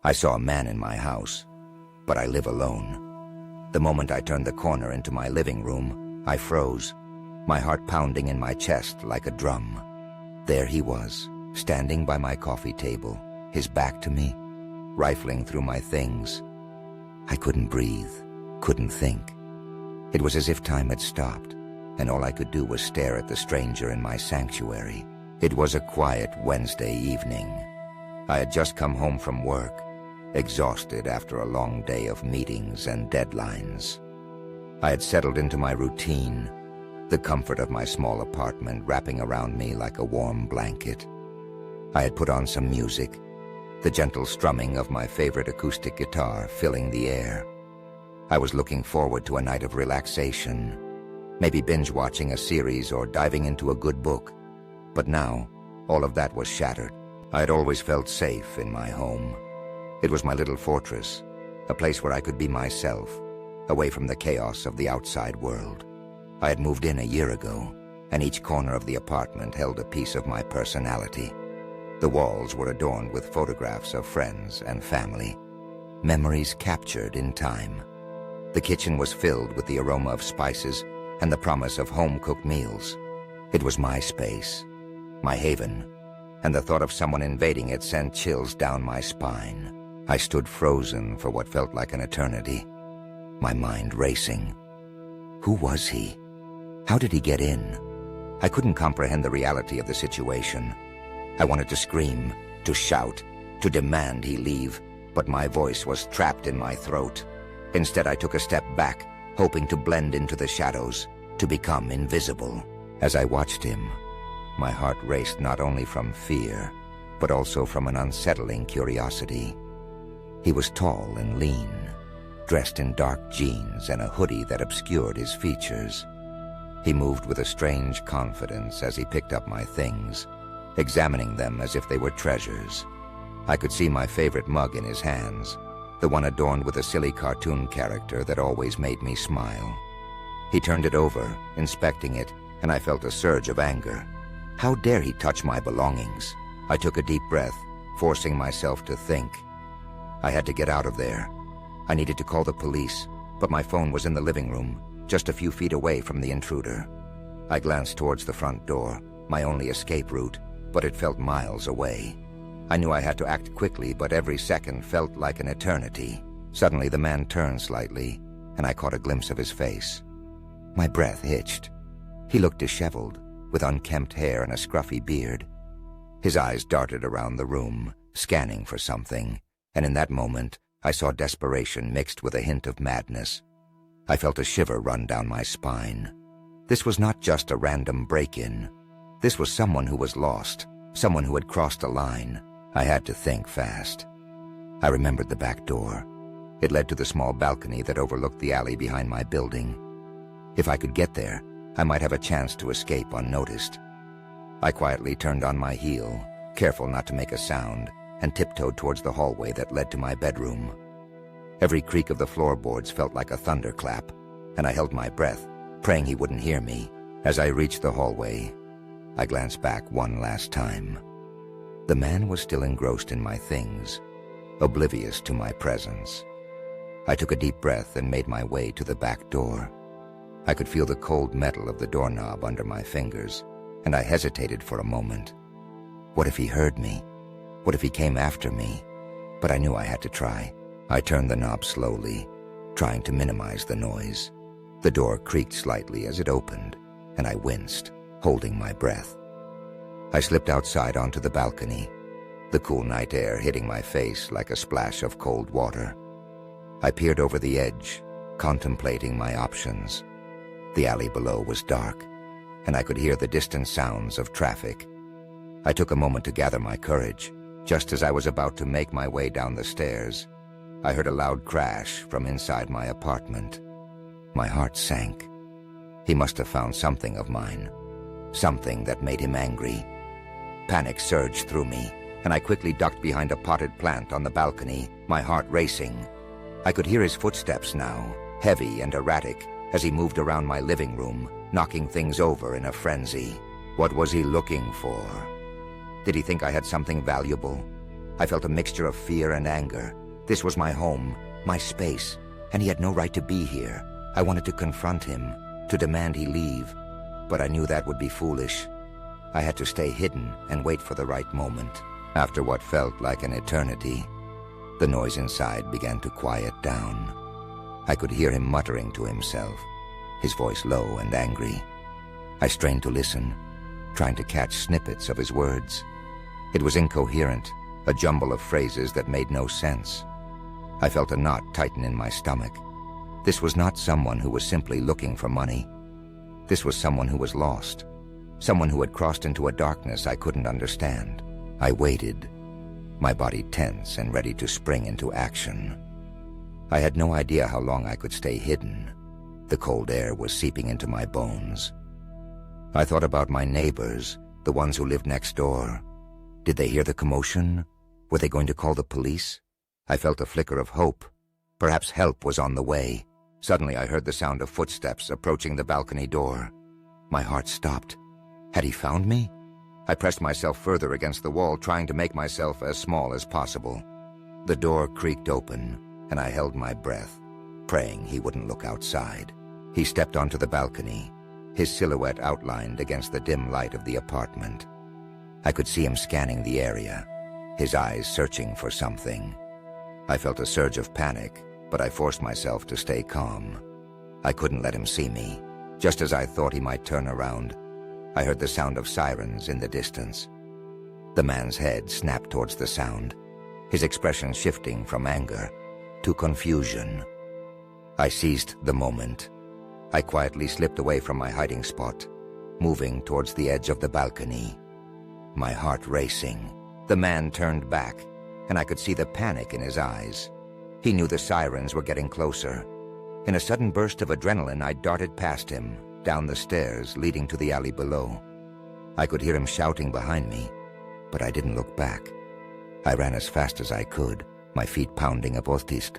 I saw a man in my house, but I live alone. The moment I turned the corner into my living room, I froze, my heart pounding in my chest like a drum. There he was, standing by my coffee table, his back to me, rifling through my things. I couldn't breathe, couldn't think. It was as if time had stopped, and all I could do was stare at the stranger in my sanctuary. It was a quiet Wednesday evening. I had just come home from work, exhausted after a long day of meetings and deadlines. I had settled into my routine, the comfort of my small apartment wrapping around me like a warm blanket. I had put on some music, the gentle strumming of my favorite acoustic guitar filling the air. I was looking forward to a night of relaxation, maybe binge-watching a series or diving into a good book. But now, all of that was shattered. I had always felt safe in my home. It was my little fortress, a place where I could be myself, away from the chaos of the outside world. I had moved in a year ago, and each corner of the apartment held a piece of my personality. The walls were adorned with photographs of friends and family, memories captured in time. The kitchen was filled with the aroma of spices and the promise of home-cooked meals. It was my space, my haven, and the thought of someone invading it sent chills down my spine. I stood frozen for what felt like an eternity, my mind racing. Who was he? How did he get in? I couldn't comprehend the reality of the situation. I wanted to scream, to shout, to demand he leave, but my voice was trapped in my throat. Instead, I took a step back, hoping to blend into the shadows, to become invisible. As I watched him, my heart raced not only from fear, but also from an unsettling curiosity. He was tall and lean, dressed in dark jeans and a hoodie that obscured his features. He moved with a strange confidence as he picked up my things, examining them as if they were treasures. I could see my favorite mug in his hands, the one adorned with a silly cartoon character that always made me smile. He turned it over, inspecting it, and I felt a surge of anger. How dare he touch my belongings? I took a deep breath, forcing myself to think. I had to get out of there. I needed to call the police, but my phone was in the living room, just a few feet away from the intruder. I glanced towards the front door, my only escape route, but it felt miles away. I knew I had to act quickly, but every second felt like an eternity. Suddenly, the man turned slightly, and I caught a glimpse of his face. My breath hitched. He looked disheveled, with unkempt hair and a scruffy beard. His eyes darted around the room, scanning for something, and in that moment, I saw desperation mixed with a hint of madness. I felt a shiver run down my spine. This was not just a random break-in. This was someone who was lost, someone who had crossed a line. I had to think fast. I remembered the back door. It led to the small balcony that overlooked the alley behind my building. If I could get there, I might have a chance to escape unnoticed. I quietly turned on my heel, careful not to make a sound, and tiptoed towards the hallway that led to my bedroom. Every creak of the floorboards felt like a thunderclap, and I held my breath, praying he wouldn't hear me. As I reached the hallway, I glanced back one last time. The man was still engrossed in my things, oblivious to my presence. I took a deep breath and made my way to the back door. I could feel the cold metal of the doorknob under my fingers, and I hesitated for a moment. What if he heard me? What if he came after me? But I knew I had to try. I turned the knob slowly, trying to minimize the noise. The door creaked slightly as it opened, and I winced, holding my breath. I slipped outside onto the balcony, the cool night air hitting my face like a splash of cold water. I peered over the edge, contemplating my options. The alley below was dark, and I could hear the distant sounds of traffic. I took a moment to gather my courage. Just as I was about to make my way down the stairs, I heard a loud crash from inside my apartment. My heart sank. He must have found something of mine, something that made him angry. Panic surged through me, and I quickly ducked behind a potted plant on the balcony, my heart racing. I could hear his footsteps now, heavy and erratic, as he moved around my living room, knocking things over in a frenzy. What was he looking for? Did he think I had something valuable? I felt a mixture of fear and anger. This was my home, my space, and he had no right to be here. I wanted to confront him, to demand he leave, but I knew that would be foolish. I had to stay hidden and wait for the right moment. After what felt like an eternity, the noise inside began to quiet down. I could hear him muttering to himself, his voice low and angry. I strained to listen, trying to catch snippets of his words. It was incoherent, a jumble of phrases that made no sense. I felt a knot tighten in my stomach. This was not someone who was simply looking for money. This was someone who was lost, someone who had crossed into a darkness I couldn't understand. I waited, my body tense and ready to spring into action. I had no idea how long I could stay hidden. The cold air was seeping into my bones. I thought about my neighbors, the ones who lived next door. Did they hear the commotion? Were they going to call the police? I felt a flicker of hope. Perhaps help was on the way. Suddenly I heard the sound of footsteps approaching the balcony door. My heart stopped. Had he found me? I pressed myself further against the wall, trying to make myself as small as possible. The door creaked open, and I held my breath, praying he wouldn't look outside. He stepped onto the balcony, his silhouette outlined against the dim light of the apartment. I could see him scanning the area, his eyes searching for something. I felt a surge of panic, but I forced myself to stay calm. I couldn't let him see me. Just as I thought he might turn around, I heard the sound of sirens in the distance. The man's head snapped towards the sound, his expression shifting from anger to confusion. I seized the moment. I quietly slipped away from my hiding spot, moving towards the edge of the balcony, my heart racing. The man turned back, and I could see the panic in his eyes. He knew the sirens were getting closer. In a sudden burst of adrenaline, I darted past him, down the stairs leading to the alley below. I could hear him shouting behind me, but I didn't look back. I ran as fast as I could, my feet pounding a postist.